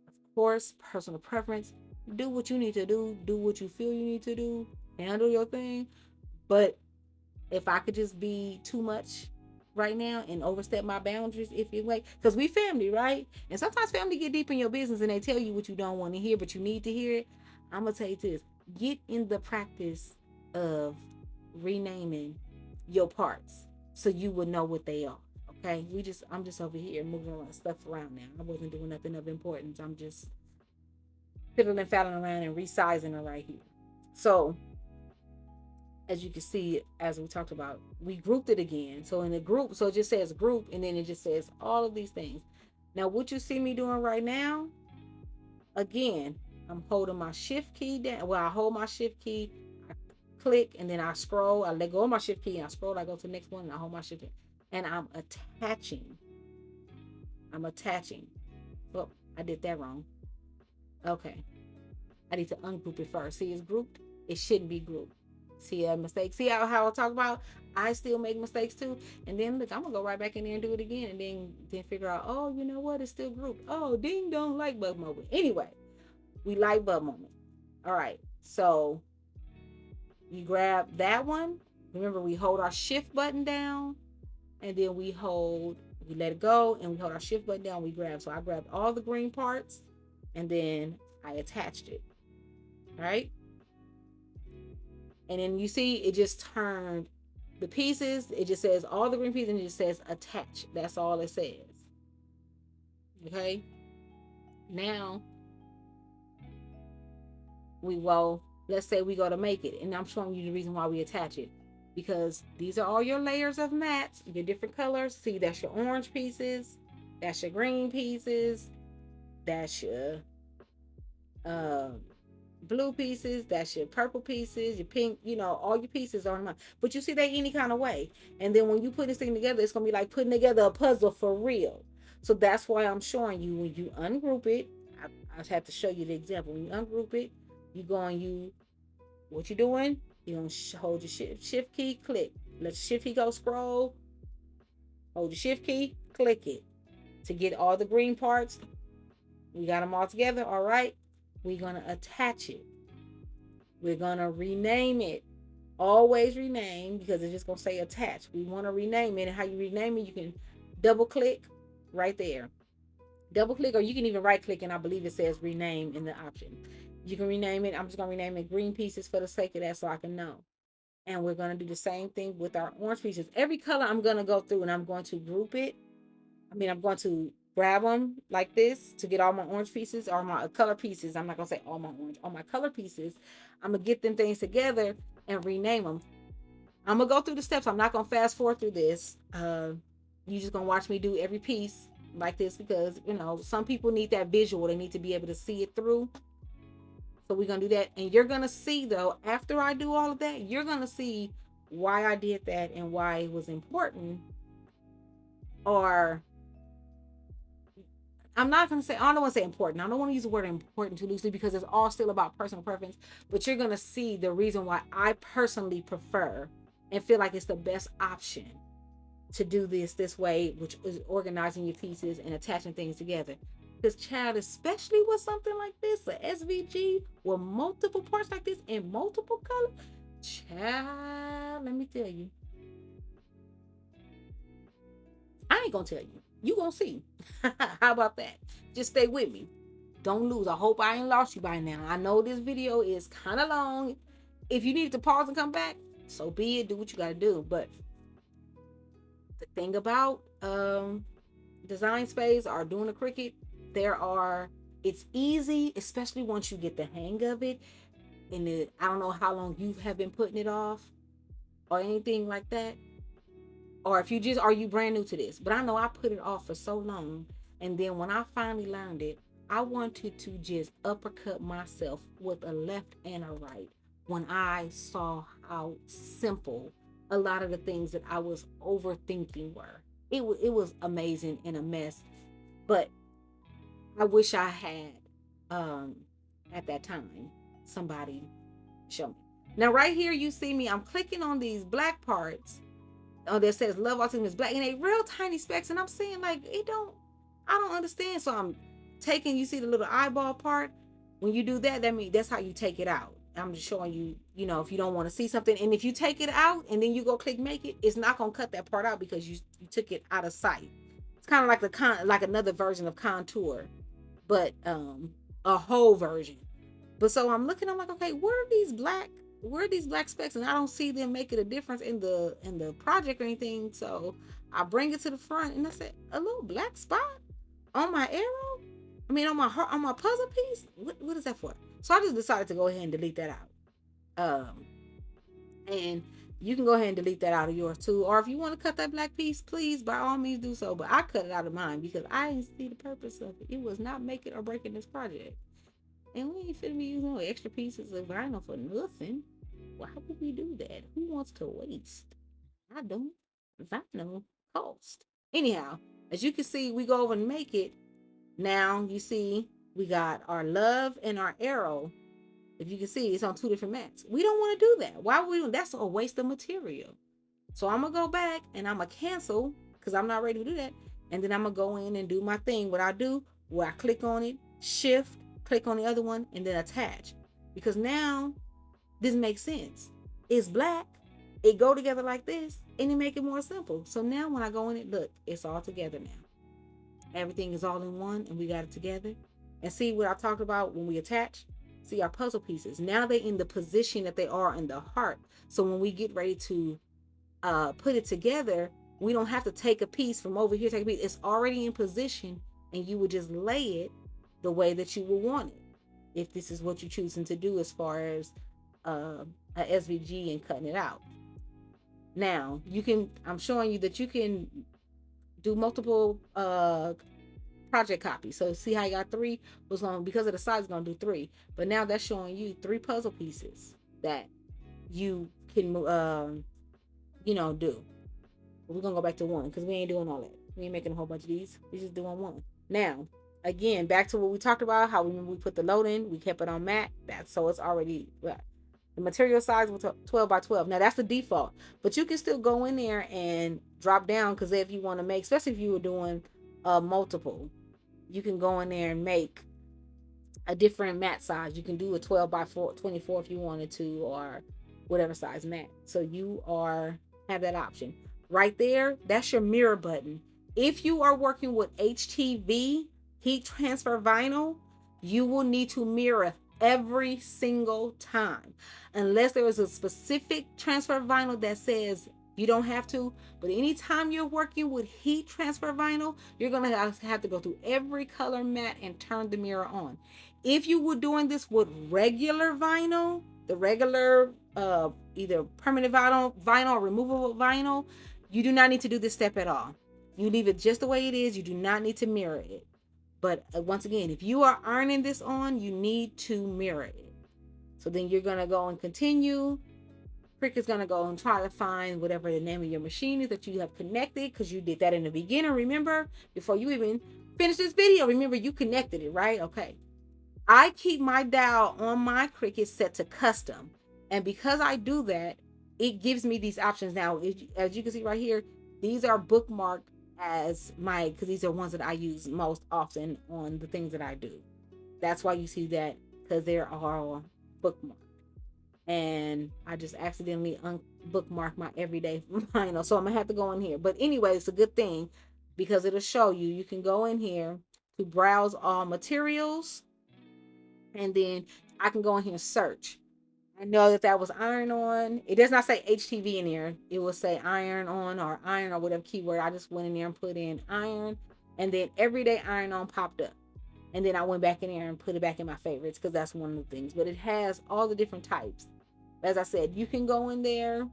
Of course, personal preference. Do what you need to do what you feel you need to do, handle your thing. But if I could just be too much right now and overstep my boundaries, if you like, because we family, right? And sometimes family get deep in your business and they tell you what you don't want to hear, but you need to hear it. I'm gonna tell you this: get in the practice of renaming your parts so you would know what they are. Okay, I'm just over here moving around stuff around now. I wasn't doing nothing of importance. I'm just fiddling and faddling around and resizing it right here. So as you can see, as we talked about, we grouped it again. So in the group, so it just says group, and then it just says all of these things. Now, what you see me doing right now, again, I'm holding my shift key down. Well, I hold my shift key, I click, and then I scroll. I let go of my shift key, and I scroll. I go to the next one, and I hold my shift key. And I'm attaching. Well, I did that wrong. Okay. I need to ungroup it first. See, it's grouped. It shouldn't be grouped. See a mistake. See how I talk about I still make mistakes too. And then look, I'm gonna go right back in there and do it again, and then figure out, oh, you know what? It's still grouped. Oh, ding dong, light bulb moment. Anyway, we light bulb moment. All right. So you grab that one. Remember, we hold our shift button down, and then we let it go, and we hold our shift button down. We grab. So I grabbed all the green parts, and then I attached it. All right. And then you see it just turned the pieces. It just says all the green pieces, and it just says attach. That's all it says. Okay. Now let's say we go to make it, and I'm showing you the reason why we attach it, because these are all your layers of mats, your different colors. See, that's your orange pieces, that's your green pieces, that's your blue pieces, that's your purple pieces, your pink, all your pieces are on mine. But you see, they any kind of way. And then when you put this thing together, it's gonna be like putting together a puzzle for real. So that's why I'm showing you when you ungroup it. I have to show you the example. When you ungroup it, what you doing? You're gonna hold your shift key, click. Let the shift key go, scroll. Hold your shift key, click it to get all the green parts. We got them all together. All right. We're going to attach it. We're going to rename it. Always rename, because it's just going to say attach. We want to rename it. And how you rename it, you can double click right there. Double click, or you can even right click, and I believe it says rename in the option. You can rename it. I'm just going to rename it green pieces for the sake of that, so I can know. And we're going to do the same thing with our orange pieces. Every color I'm going to go through, and I'm going to group it. I'm going to grab them like this to get all my orange pieces, or my color pieces. I'm not going to say all my color pieces. I'm going to get them things together and rename them. I'm going to go through the steps. I'm not going to fast forward through this. You're just going to watch me do every piece like this, because, some people need that visual. They need to be able to see it through. So we're going to do that. And you're going to see, though, after I do all of that, you're going to see why I did that and why it was important. Or I'm not going to say, I don't want to say important. I don't want to use the word important too loosely because it's all still about personal preference. But you're going to see the reason why I personally prefer and feel like it's the best option to do this way, which is organizing your pieces and attaching things together. Because, child, especially with something like this, a SVG with multiple parts like this in multiple colors, child, let me tell you, I ain't gonna tell you. You gonna see. How about that? Just stay with me. Don't lose. I hope I ain't lost you by now. I know this video is kind of long. If you need to pause and come back, so be it. Do what you gotta do. But the thing about design space or doing a Cricut, it's easy, especially once you get the hang of it. And I don't know how long you have been putting it off or anything like that, or if are you brand new to this? But I know I put it off for so long, and then when I finally learned it, I wanted to just uppercut myself with a left and a right when I saw how simple a lot of the things that I was overthinking were. It was amazing and a mess, but I wish I had at that time somebody show me. Now right here you see me, I'm clicking on these black parts that says love autism is black, and they real tiny specks, and I'm saying like I don't understand. So I'm taking, you see the little eyeball part, when you do that, that's how you take it out. I'm just showing you, if you don't want to see something, and if you take it out and then you go click make it, it's not gonna cut that part out because you took it out of sight. It's kind of like another version of contour, but a whole version. But so I'm looking, I'm like, okay, where are these black specks? And I don't see them making a difference in the project or anything. So I bring it to the front and I said, a little black spot on my arrow? I mean, on my puzzle piece? What is that for? So I just decided to go ahead and delete that out. And you can go ahead and delete that out of yours too. Or if you want to cut that black piece, please, by all means do so. But I cut it out of mine because I didn't see the purpose of it. It was not making or breaking this project. And we ain't finna be using no extra pieces of vinyl for nothing. Why would we do that? Who wants to waste? I don't. Vinyl cost. Anyhow, as you can see, we go over and make it. Now you see we got our love and our arrow. If you can see, it's on two different mats. We don't want to do that. Why would we? That's a waste of material. So I'm gonna go back and I'm gonna cancel because I'm not ready to do that. And then I'm gonna go in and do my thing. What I do, where I click on it, shift, click on the other one, and then attach. Because now this makes sense. It's black. It go together like this, and it make it more simple. So now when I go in it, look, it's all together now. Everything is all in one, and we got it together. And see what I talked about when we attach? See our puzzle pieces. Now they're in the position that they are in the heart. So when we get ready to put it together, we don't have to take a piece from over here, take a piece. It's already in position, and you would just lay it the way that you would want it. If this is what you're choosing to do as far as a SVG and cutting it out. Now, I'm showing you that you can do multiple project copies. So see how you got 3? Because of the size, it's going to do 3. But now that's showing you 3 puzzle pieces that you can, do. We're going to go back to 1 because we ain't doing all that. We ain't making a whole bunch of these. We're just doing 1. Now, again, back to what we talked about, how we put the load in, we kept it on matte. So it's already, the material size was 12 by 12. Now that's the default, but you can still go in there and drop down, because if you want to make, especially if you were doing multiple, you can go in there and make a different mat size. You can do a 12 by 24 if you wanted to, or whatever size mat. So you have that option right there. That's your mirror button. If you are working with HTV, heat transfer vinyl, you will need to mirror every single time, unless there is a specific transfer vinyl that says you don't have to. But anytime you're working with heat transfer vinyl, you're gonna have to go through every color mat and turn the mirror on. If you were doing this with regular vinyl, the regular either permanent vinyl or removable vinyl, you do not need to do this step at all. You leave it just the way it is. You do not need to mirror it. But once again, if you are ironing this on, you need to mirror it. So then you're going to go and continue. Cricut's going to go and try to find whatever the name of your machine is that you have connected, because you did that in the beginning, remember? Before you even finish this video. Remember, you connected it, right? Okay. I keep my dial on my Cricut set to custom. And because I do that, it gives me these options. Now, as you can see right here, these are bookmarked as my, because these are ones that I use most often on the things that I do. That's why you see that, because they're all bookmarked. And I just accidentally unbookmark my everyday vinyl. So I'm gonna have to go in here. But anyway, it's a good thing because it'll show you. You can go in here to browse all materials, and then I can go in here and search. I know that was iron on. It does not say HTV in there. It will say iron on or iron or whatever keyword. I just went in there and put in iron, and then everyday iron on popped up. And then I went back in there and put it back in my favorites because that's one of the things. But it has all the different types. As I said, you can go in there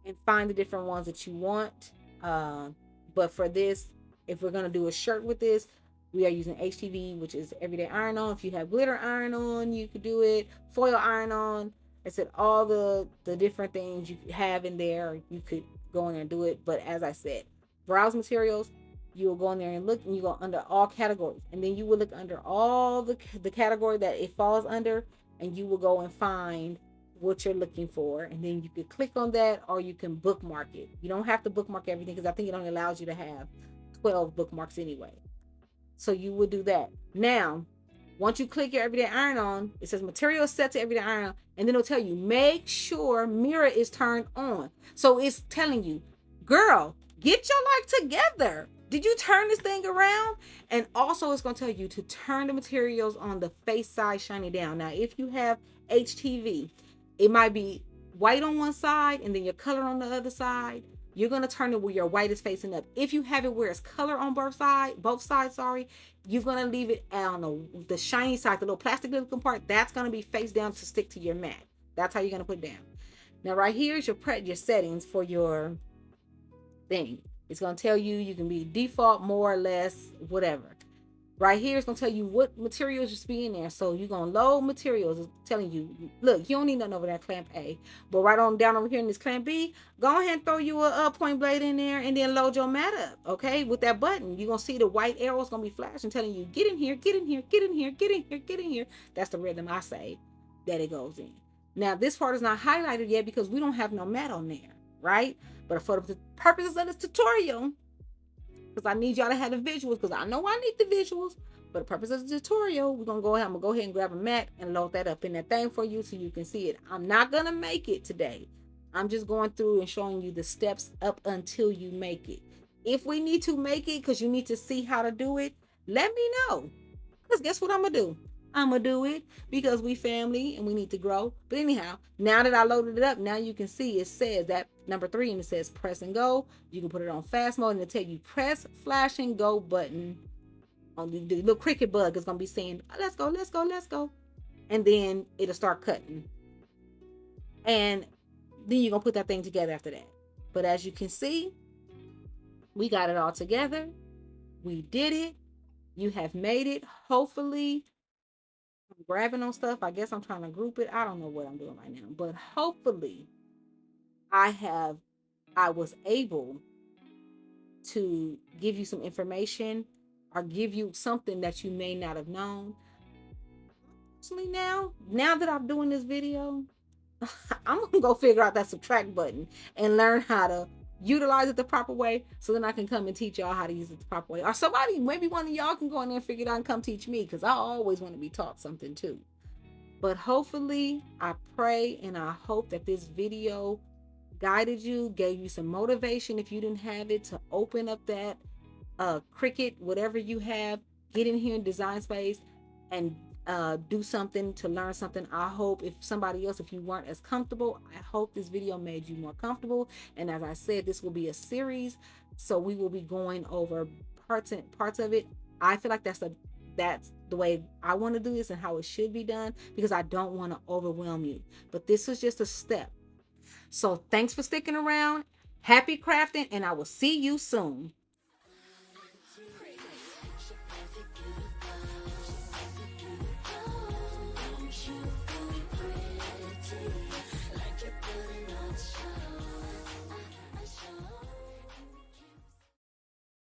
and find the different ones that you want. But for this, if we're going to do a shirt with this, we are using HTV, which is everyday iron on. If you have glitter iron on, you could do it. Foil iron on. I said all the different things you have in there, you could go in there and do it. But as I said, browse materials, you will go in there and look, and you go under all categories. And then you will look under all the category that it falls under, and you will go and find what you're looking for, and then you could click on that, or you can bookmark it. You don't have to bookmark everything because I think it only allows you to have 12 bookmarks anyway. So you would do that. Now, once you click your everyday iron on, it says material set to everyday iron on, and then it'll tell you make sure mirror is turned on. So it's telling you, girl, get your life together. Did you turn this thing around? And also it's going to tell you to turn the materials on the face side shining down. Now, if you have HTV, it might be white on one side and then your color on the other side. You're going to turn it where your white is facing up. If you have it where it's color on both sides, you're going to leave it on the shiny side, the little plastic looking part. That's going to be face down to stick to your mat. That's how you're going to put it down. Now, right here is your settings for your thing. It's going to tell you, you can be default, more or less, whatever. Right here, it's going to tell you what materials should be in there. So you're going to load materials. It's telling you, look, you don't need nothing over there, clamp A. But right on down over here in this clamp B, go ahead and throw you a point blade in there and then load your mat up, okay? With that button, you're going to see the white arrows going to be flashing, telling you, get in here, get in here, get in here, get in here, get in here. That's the rhythm I say that it goes in. Now, this part is not highlighted yet because we don't have no mat on there, right? But for the purposes of this tutorial, because I need y'all to have the visuals, because I know I need the visuals. For the purpose of the tutorial, I'm gonna go ahead and grab a mat and load that up in that thing for you so you can see it. I'm not gonna make it today. I'm just going through and showing you the steps up until you make it. If we need to make it because you need to see how to do it, let me know. Because guess what I'm gonna do? I'm gonna do it because we family and we need to grow. But anyhow, now that I loaded it up, now you can see it says that number 3 and it says press and go. You can put it on fast mode and it'll tell you press flash and go button. On the little Cricut bug is gonna be saying, let's go, let's go, let's go. And then it'll start cutting. And then you're gonna put that thing together after that. But as you can see, we got it all together. We did it. You have made it. Hopefully, I'm grabbing on stuff. I guess I'm trying to group it. I don't know what I'm doing right now, but hopefully I was able to give you some information or give you something that you may not have known. Actually, now that I'm doing this video, I'm gonna go figure out that subtract button and learn how to utilize it the proper way, so then I can come and teach y'all how to use it the proper way. Or somebody, maybe one of y'all can go in there and figure it out and come teach me, because I always want to be taught something too. But hopefully, I pray and I hope that this video guided you, gave you some motivation if you didn't have it, to open up that Cricut, whatever you have, get in here in Design Space and do something to learn something. I hope if somebody else, if you weren't as comfortable, I hope this video made you more comfortable. And as I said, this will be a series, so we will be going over parts of it. I feel like that's the way I want to do this and how it should be done, because I don't want to overwhelm you. But this is just a step. So thanks for sticking around. Happy crafting, and I will see you soon.